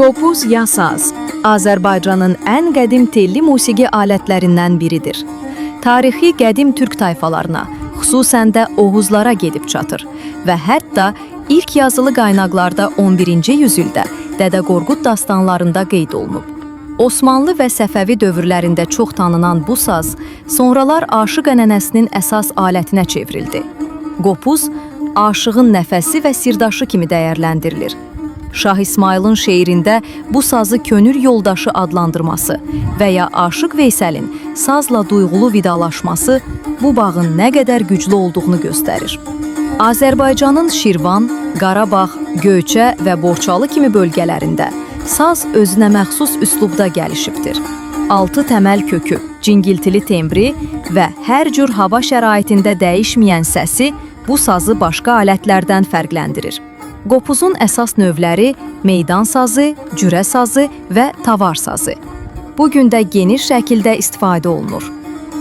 Qopuz ya saz, Azərbaycanın ən qədim telli musiqi alətlərindən biridir. Tarixi qədim türk tayfalarına, xüsusən də Oğuzlara gedib çatır və hətta ilk yazılı qaynaqlarda 11-ci yüzildə Dədə Qorqud dastanlarında qeyd olunub. Osmanlı və Səfəvi dövrlərində çox tanınan bu saz, sonralar aşıq ənənəsinin əsas alətinə çevrildi. Qopuz, aşığın nəfəsi və sirdaşı kimi dəyərləndirilir. Şah İsmailin şeirində bu sazı könül yoldaşı adlandırması və ya Aşıq Veysəlin sazla duyğulu vidalaşması bu bağın nə qədər güclü olduğunu göstərir. Azərbaycanın Şirvan, Qarabağ, Göyçə və Borçalı kimi bölgələrində saz özünə məxsus üslubda gəlişibdir. 6 təməl kökü, cingiltili tembri və hər cür hava şəraitində dəyişməyən səsi bu sazı başqa alətlərdən fərqləndirir. Qopuzun əsas növləri meydan sazı, cürə sazı və tavar sazı. Bugün də geniş şəkildə istifadə olunur.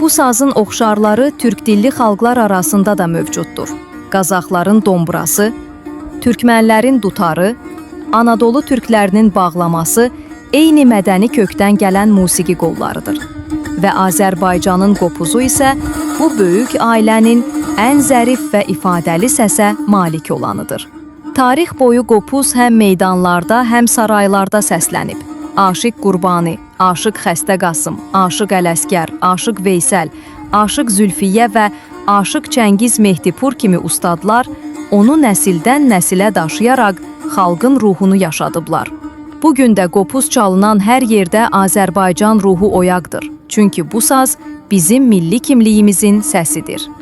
Bu sazın oxşarları türk dilli xalqlar arasında da mövcuddur. Qazaxların domburası, türkmənlərin dutarı, Anadolu türklərinin bağlaması eyni mədəni kökdən gələn musiqi qollarıdır. Və Azərbaycanın qopuzu isə bu böyük ailənin ən zərif və ifadəli səsə malik olanıdır. Tarix boyu qopuz həm meydanlarda, həm saraylarda səslənib. Aşıq Qurbani, Aşıq Xəstə Qasım, Aşıq Ələsgər, Aşıq Veysəl, Aşıq Zülfiyyə və Aşıq Çəngiz Mehdipur kimi ustadlar onu nəsildən nəsilə daşıyaraq xalqın ruhunu yaşadıblar. Bugün də qopuz çalınan hər yerdə Azərbaycan ruhu oyaqdır. Çünki bu saz bizim milli kimliyimizin səsidir.